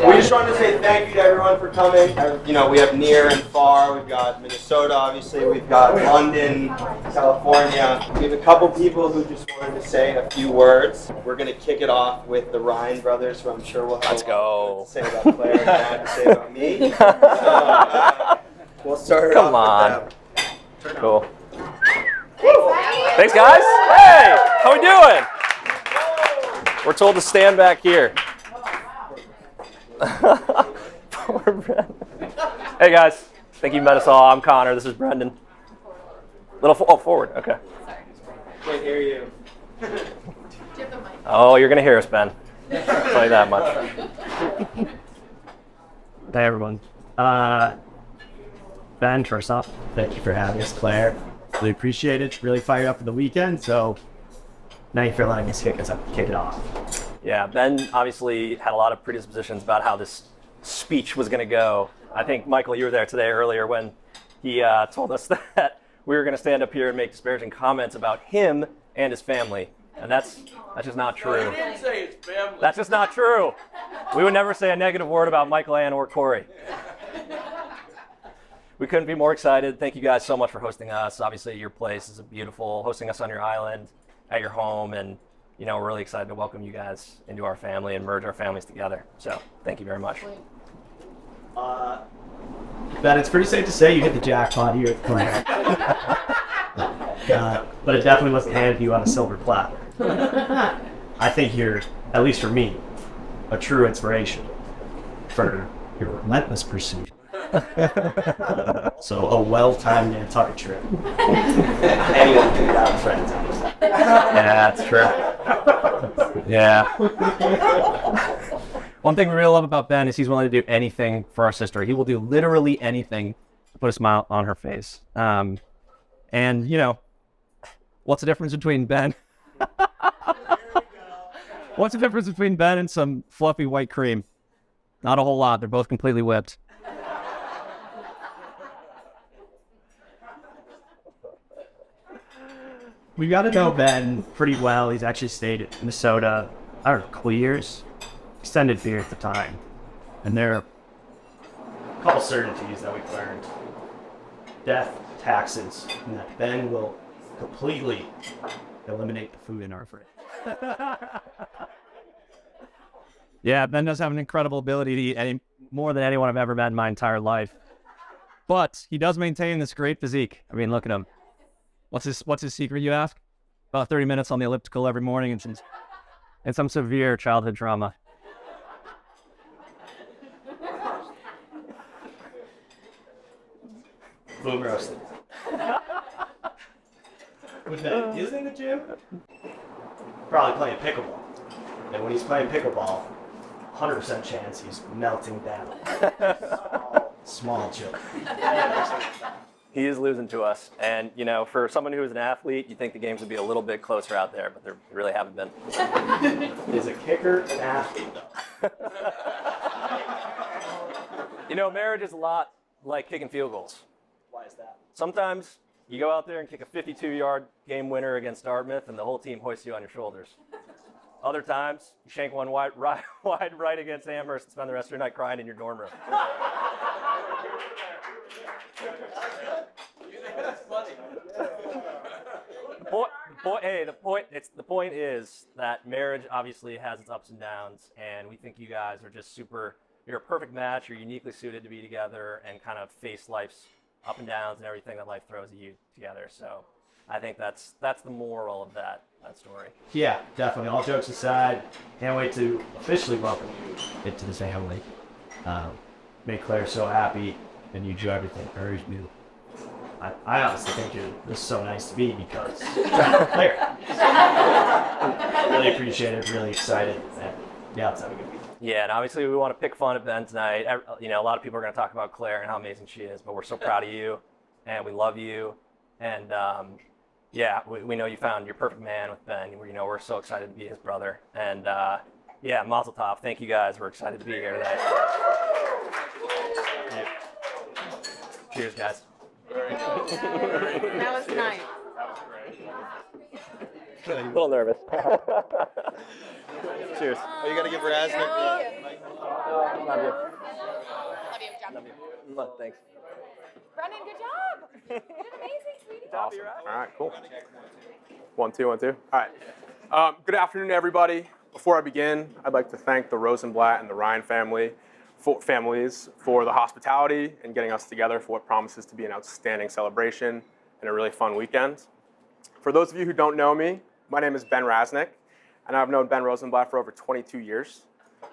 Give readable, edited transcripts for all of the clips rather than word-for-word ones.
We just wanted to say thank you to everyone for coming. You know, we have near and far. We've got Minnesota, obviously. We've got London, California. We have a couple people who just wanted to say a few words. We're going to kick it off with the Ryan brothers, who I'm sure will have a lot to say about Claire and Dad to say about me. So, we'll start it off with them. Cool. Thanks, guys. Hey, how we doing? We're told to stand back here. Poor Brendan. Hey, guys. Think you met us all. I'm Connor. This is Brendan. Forward. Okay. Can't hear you. Oh, you're going to hear us, Ben. Play that much. Hey, everyone. Ben, first off, thank you for having us. Claire, really appreciate it. Really fired up for the weekend, so now you for letting us kick it off. Yeah, Ben obviously had a lot of predispositions about how this speech was going to go. I think, Michael, you were there today earlier when he told us that we were going to stand up here and make disparaging comments about him and his family. And that's just not true. No, he didn't say his family. That's just not true. We would never say a negative word about Michael, Ann, or Corey. We couldn't be more excited. Thank you guys so much for hosting us. Obviously, your place is beautiful, hosting us on your island, at your home, and you know, we're really excited to welcome you guys into our family and merge our families together. So, thank you very much. Ben, it's pretty safe to say you hit the jackpot here at Claire. But it definitely wasn't handed to you on a silver platter. I think you're, at least for me, a true inspiration for your relentless pursuit. So a well-timed Nantucket trip. Anyone can get out friends. Yeah, that's true. Yeah. One thing we really love about Ben is he's willing to do anything for our sister. He will do literally anything to put a smile on her face. And, you know, what's the difference between Ben? What's the difference between Ben and some fluffy white cream? Not a whole lot. They're both completely whipped. We got to know Ben pretty well. He's actually stayed in Minnesota, I don't know, a couple years. Extended period of time. And there are a couple certainties that we've learned. Death, taxes, and that Ben will completely eliminate the food in our fridge. Yeah, Ben does have an incredible ability to eat more than anyone I've ever met in my entire life. But he does maintain this great physique. I mean, look at him. What's his secret, you ask? About 30 minutes on the elliptical every morning and some severe childhood trauma. Boom roasted. With that, isn't in the gym? Probably playing pickleball. And when he's playing pickleball, 100% chance he's melting down. Small joke. He is losing to us. And, you know, for someone who is an athlete, you think the games would be a little bit closer out there, but they really haven't been. Is a kicker an athlete, though? You know, marriage is a lot like kicking field goals. Why is that? Sometimes you go out there and kick a 52-yard game winner against Dartmouth, and the whole team hoists you on your shoulders. Other times, you shank one wide right against Amherst and spend the rest of your night crying in your dorm room. That's funny. The point is that marriage obviously has its ups and downs, and we think you guys are just you're a perfect match. You're uniquely suited to be together and kind of face life's up and downs and everything that life throws at you together. So I think that's the moral of that story. Yeah, definitely. All jokes aside, can't wait to officially welcome you into the family. Make Claire so happy, and you do everything for her. I honestly think this is so nice to be because Claire. Really appreciate it. Really excited. And yeah, let's have a good week. Yeah, and obviously we want to pick fun at Ben tonight. You know, a lot of people are going to talk about Claire and how amazing she is, but we're so proud of you, and we love you, and yeah, we know you found your perfect man with Ben. You know, we're so excited to be his brother, and yeah, Mazel Tov. Thank you guys. We're excited to be here today. Yeah. Cheers, guys. That was nice. A little nervous. Cheers. Are you going to give Raz Love you. Love you, John. Love you. Look, thanks. Brennan, good job. You did amazing, sweetie. Awesome. All right, cool. 1, 2, 1, 2. All right. Good afternoon, everybody. Before I begin, I'd like to thank the Rosenblatt and the Ryan families for the hospitality and getting us together for what promises to be an outstanding celebration and a really fun weekend. For those of you who don't know me, my name is Ben Rasnick, and I've known Ben Rosenblatt for over 22 years.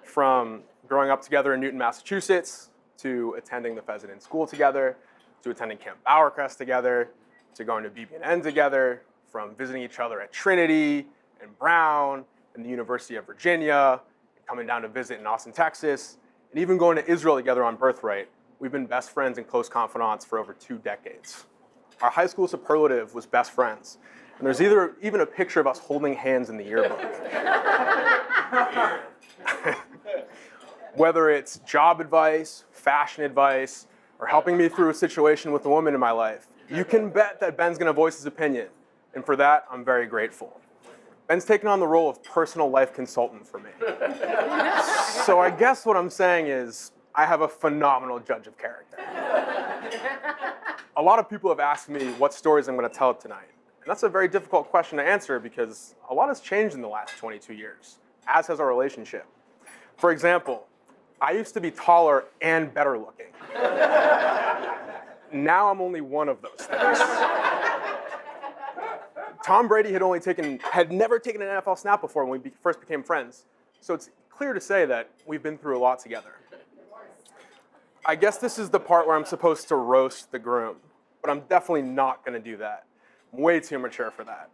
From growing up together in Newton, Massachusetts, to attending the Pheasant School together, to attending Camp Bowercrest together, to going to BB&N together, from visiting each other at Trinity and Brown and the University of Virginia, coming down to visit in Austin, Texas, and even going to Israel together on Birthright. We've been best friends and close confidants for over 2 decades. Our high school superlative was best friends, and there's even a picture of us holding hands in the yearbook. Whether it's job advice, fashion advice, or helping me through a situation with a woman in my life, you can bet that Ben's gonna voice his opinion, and for that, I'm very grateful. Ben's taken on the role of personal life consultant for me. So I guess what I'm saying is, I have a phenomenal judge of character. A lot of people have asked me what stories I'm gonna tell tonight, and that's a very difficult question to answer because a lot has changed in the last 22 years, as has our relationship. For example, I used to be taller and better looking. Now I'm only one of those things. Tom Brady had never taken an NFL snap before when we first became friends. So it's clear to say that we've been through a lot together. I guess this is the part where I'm supposed to roast the groom, but I'm definitely not gonna do that. I'm way too mature for that.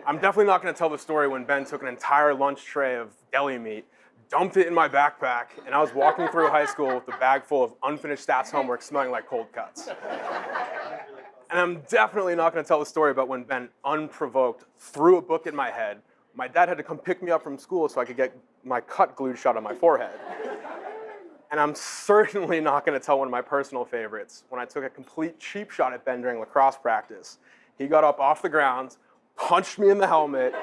I'm definitely not gonna tell the story when Ben took an entire lunch tray of deli meat, dumped it in my backpack, and I was walking through high school with a bag full of unfinished stats homework smelling like cold cuts. And I'm definitely not gonna tell the story about when Ben, unprovoked, threw a book at my head. My dad had to come pick me up from school so I could get my cut glued shut on my forehead. And I'm certainly not gonna tell one of my personal favorites, when I took a complete cheap shot at Ben during lacrosse practice. He got up off the ground, punched me in the helmet,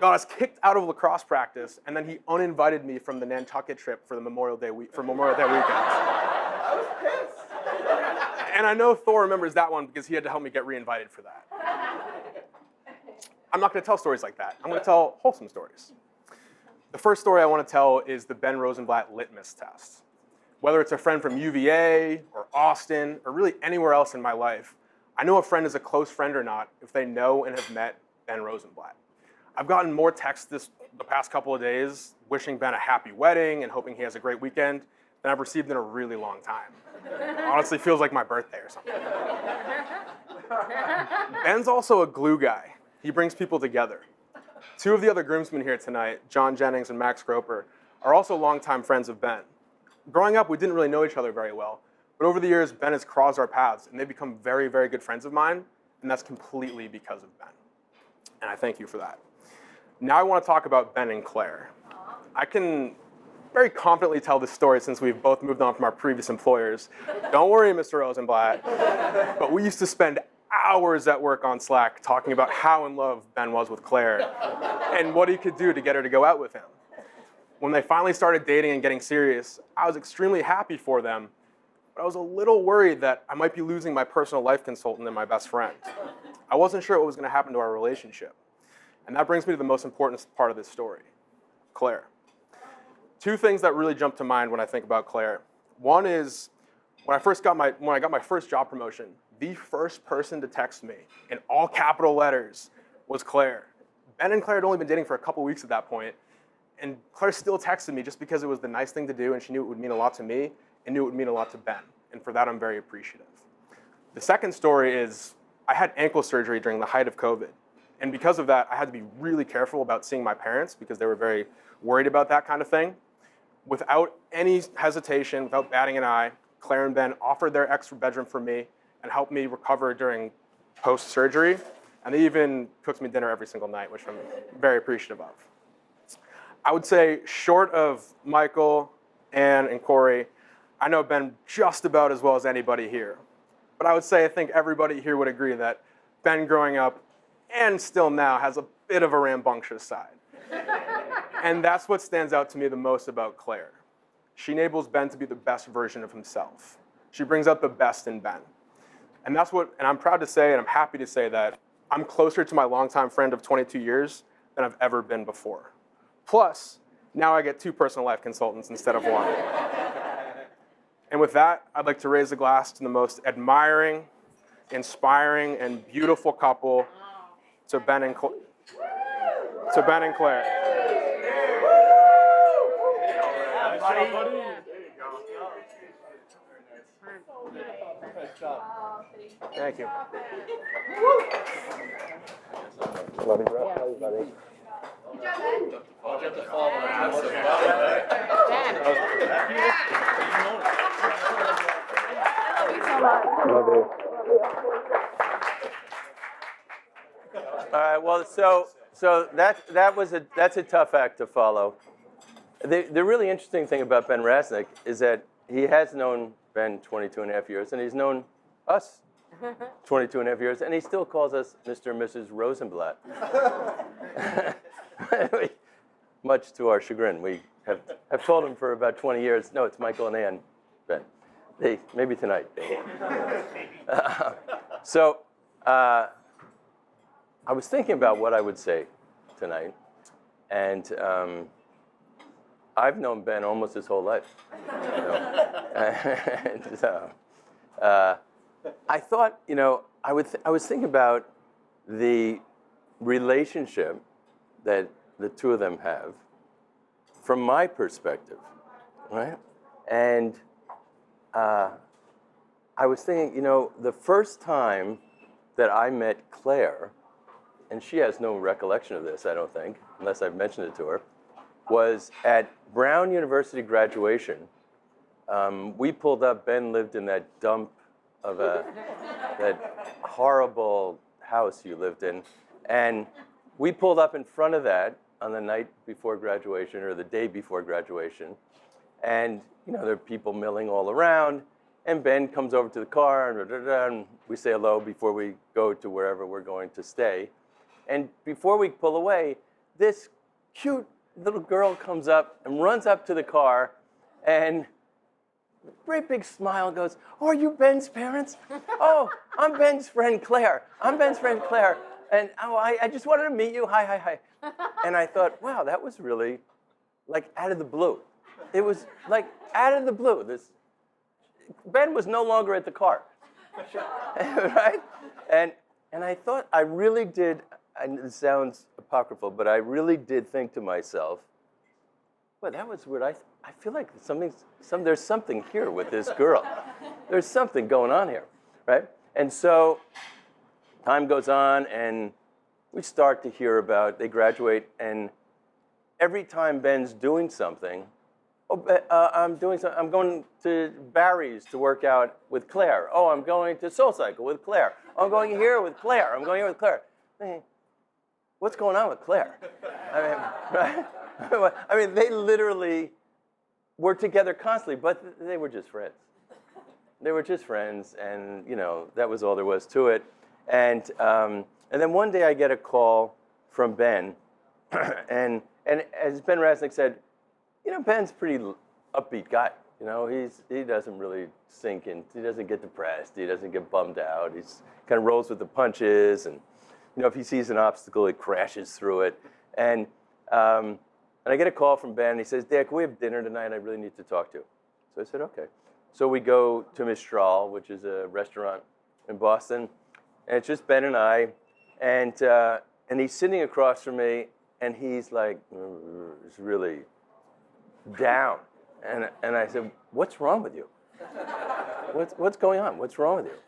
got us kicked out of lacrosse practice, and then he uninvited me from the Nantucket trip for Memorial Day weekend. I was pissed. And I know Thor remembers that one because he had to help me get reinvited for that. I'm not gonna tell stories like that. I'm gonna tell wholesome stories. The first story I wanna tell is the Ben Rosenblatt litmus test. Whether it's a friend from UVA or Austin or really anywhere else in my life, I know a friend is a close friend or not if they know and have met Ben Rosenblatt. I've gotten more texts the past couple of days wishing Ben a happy wedding and hoping he has a great weekend than I've received in a really long time. Honestly, feels like my birthday or something. Ben's also a glue guy. He brings people together. 2 of the other groomsmen here tonight, John Jennings and Max Groper, are also longtime friends of Ben. Growing up, we didn't really know each other very well, but over the years, Ben has crossed our paths, and they've become very, very good friends of mine, and that's completely because of Ben. And I thank you for that. Now I want to talk about Ben and Claire. I can very confidently tell this story since we've both moved on from our previous employers. Don't worry, Mr. Rosenblatt, but we used to spend hours at work on Slack talking about how in love Ben was with Claire and what he could do to get her to go out with him. When they finally started dating and getting serious, I was extremely happy for them, but I was a little worried that I might be losing my personal life consultant and my best friend. I wasn't sure what was going to happen to our relationship. And that brings me to the most important part of this story, Claire. 2 things that really jump to mind when I think about Claire. One is when I got my first job promotion, the first person to text me in all capital letters was Claire. Ben and Claire had only been dating for a couple weeks at that point, and Claire still texted me just because it was the nice thing to do and she knew it would mean a lot to me and knew it would mean a lot to Ben. And for that, I'm very appreciative. The second story is I had ankle surgery during the height of COVID. And because of that, I had to be really careful about seeing my parents because they were very worried about that kind of thing. Without any hesitation, without batting an eye, Claire and Ben offered their extra bedroom for me and helped me recover during post-surgery. And they even cooked me dinner every single night, which I'm very appreciative of. I would say, short of Michael, Ann, and Corey, I know Ben just about as well as anybody here. But I would say I think everybody here would agree that Ben growing up, and still now, has a bit of a rambunctious side. And that's what stands out to me the most about Claire. She enables Ben to be the best version of himself. She brings out the best in Ben. And I'm proud to say, and I'm happy to say that I'm closer to my longtime friend of 22 years than I've ever been before. Plus, now I get 2 personal life consultants instead of 1. And with that, I'd like to raise a glass to the most admiring, inspiring, and beautiful couple, to Ben and Claire. Thank you. Love you, bro. Love you, buddy. I'll get the follow. Love you. All right. Well, so that's a tough act to follow. The really interesting thing about Ben Rasnick is that he has known Ben 22 and a half years, and he's known us 22 and a half years, and he still calls us Mr. and Mrs. Rosenblatt. Much to our chagrin. We have told him for about 20 years, no, it's Michael and Ann, Ben. Maybe tonight. I was thinking about what I would say tonight, and I've known Ben almost his whole life. And, I thought, I was thinking about the relationship that the two of them have from my perspective, right? And I was thinking, the first time that I met Claire, and she has no recollection of this, I don't think, unless I've mentioned it to her, was at Brown University graduation. We pulled up, Ben lived in that dump of that horrible house you lived in, and we pulled up in front of that on the night before graduation or the day before graduation, and there are people milling all around, and Ben comes over to the car, and we say hello before we go to wherever we're going to stay. And before we pull away, this cute little girl comes up and runs up to the car, and great big smile goes, "Oh, are you Ben's parents?" "Oh, I'm Ben's friend Claire. I'm Ben's friend Claire. And I just wanted to meet you. Hi, hi, hi." And I thought, wow, that was really like out of the blue. It was like out of the blue. Ben was no longer at the car, right? And I thought, I really did, and it sounds apocryphal, but I really did think to myself, well, that was weird. I feel like there's something here with this girl. There's something going on here, right? And so time goes on, and we start to hear about, they graduate, and every time Ben's doing something, I'm going to Barry's to work out with Claire. Oh, I'm going to Soul Cycle with Claire. Oh, I'm going here with Claire. I'm going here with Claire. What's going on with Claire? Right? I mean, they literally were together constantly, but they were just friends. They were just friends, and that was all there was to it. And then one day I get a call from Ben, and as Ben Rasnick said, Ben's a pretty upbeat guy. He doesn't really sink in. He doesn't get depressed. He doesn't get bummed out. He's kind of rolls with the punches, and if he sees an obstacle, he crashes through it. And I get a call from Ben, and he says, "Dad, can we have dinner tonight? I really need to talk to you." So I said, "Okay." So we go to Mistral, which is a restaurant in Boston, and it's just Ben and I, and he's sitting across from me, and he's like, he's really down, and I said, "What's wrong with you? What's going on? What's wrong with you?"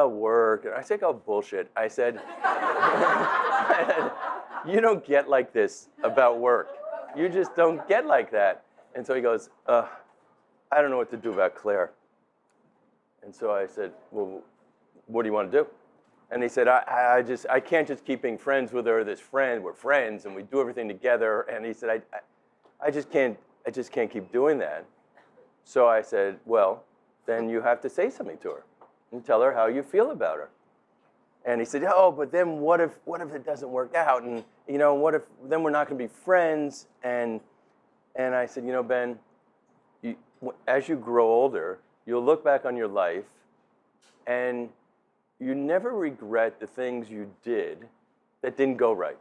"Work." And I said, "Oh, bullshit." I said, "You don't get like this about work. You just don't get like that." And so he goes, "I don't know what to do about Claire." And so I said, "Well, what do you want to do?" And he said, I can't just keep being friends with her. We're friends, and we do everything together." And he said, I just can't keep doing that. So I said, "Well, then you have to say something to her and tell her how you feel about her." And he said, "Oh, but then what if it doesn't work out? And what if then we're not going to be friends?" And I said, "Ben, as you grow older, you'll look back on your life and you never regret the things you did that didn't go right.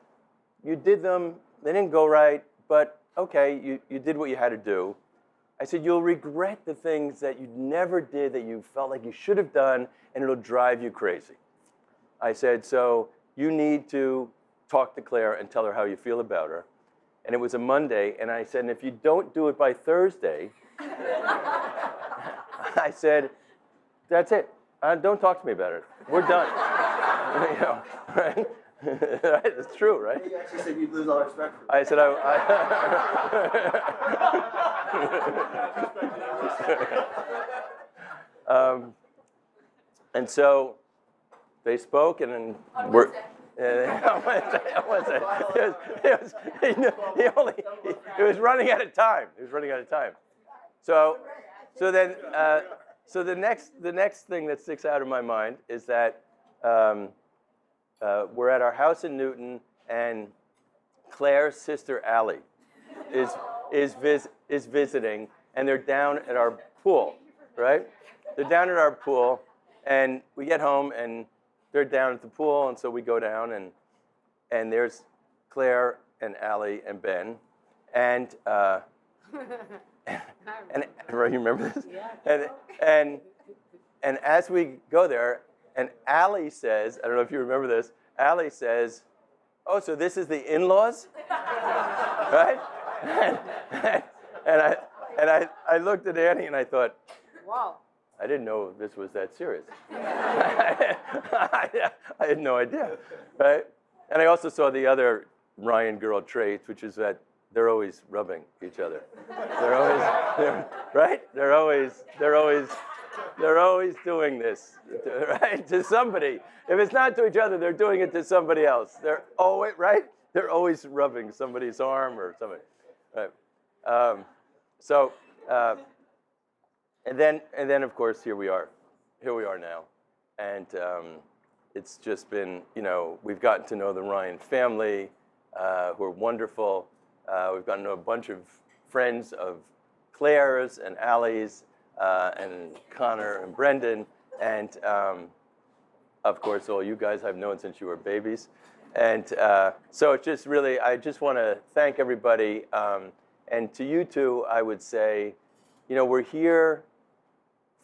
You did them, they didn't go right, but okay, you did what you had to do. I said, you'll regret the things that you never did that you felt like you should have done, and it'll drive you crazy. I said, so you need to talk to Claire and tell her how you feel about her. And it was a Monday, and I said, and if you don't do it by Thursday, I said, that's it. Don't talk to me about it. We're done. You know, right? Right? It's true, right? You actually said you'd lose all respect for me. I said, and so they spoke, and then we're. I won't say. It was running out of time. It was running out of time. So then, the next thing that sticks out in my mind is that we're at our house in Newton, and Claire's sister Allie is visiting, and they're down at our pool, right? They're down at our pool, and we get home, and they're down at the pool, and so we go down, and there's Claire and Allie and Ben, and right, you remember this? Yeah. And as we go there, and Allie says, I don't know if you remember this, Allie says, oh, so this is the in-laws? Right? And I looked at Annie and I thought, Wow. I didn't know this was that serious. I had no idea, right? And I also saw the other Ryan girl traits, which is that they're always rubbing each other. Right? They're always doing this, right? To somebody. If it's not to each other, they're doing it to somebody else. They're always, right? They're always rubbing somebody's arm or something. Right? And then of course here we are now, and it's just been, we've gotten to know the Ryan family, who are wonderful. We've gotten to know a bunch of friends of Claire's and Allie's, and Connor and Brendan, and of course all you guys I've known since you were babies. And so it's just really, I just want to thank everybody, and to you two I would say, we're here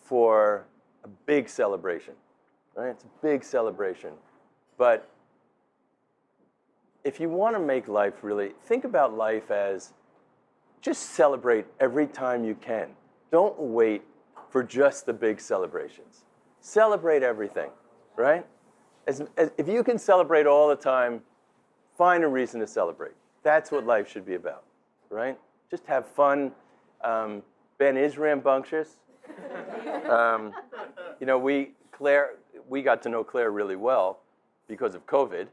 for a big celebration, right? It's a big celebration. But if you want to make life really, think about life as just celebrate every time you can. Don't wait for just the big celebrations. Celebrate everything, right? If you can celebrate all the time, find a reason to celebrate. That's what life should be about, right? Just have fun. Ben is rambunctious. We got to know Claire really well because of COVID,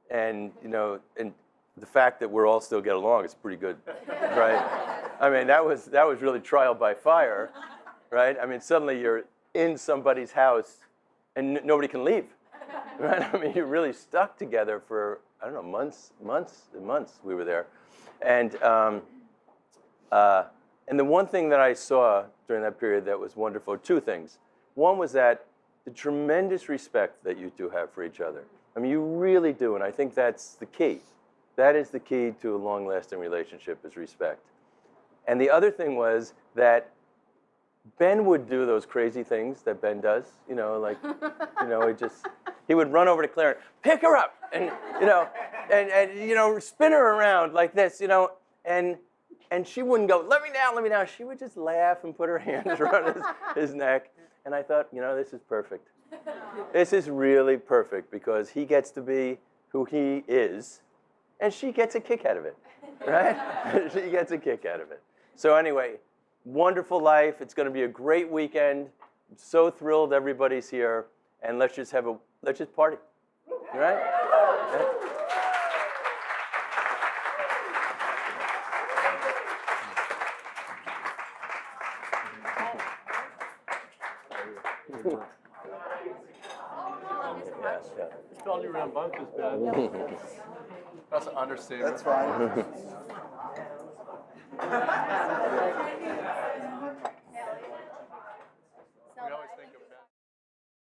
and and the fact that we're all still get along is pretty good, right? I mean, that was really trial by fire, right? I mean, suddenly you're in somebody's house and nobody can leave, right? I mean, you're really stuck together for, I don't know, months and months we were there. And the one thing that I saw during that period that was wonderful, two things. One was that the tremendous respect that you two have for each other. I mean, you really do, and I think that's the key. That is the key to a long-lasting relationship, is respect. And the other thing was that Ben would do those crazy things that Ben does, he would run over to Claire and pick her up and spin her around like this, and she wouldn't go, let me down. She would just laugh and put her hands around his neck. And I thought, this is perfect. This is really perfect because he gets to be who he is, and she gets a kick out of it, right? She gets a kick out of it. So anyway, wonderful life. It's going to be a great weekend. I'm so thrilled everybody's here, and let's just party, right? Yeah. It's called you rambunctious, Ben. That's an understatement. That's fine.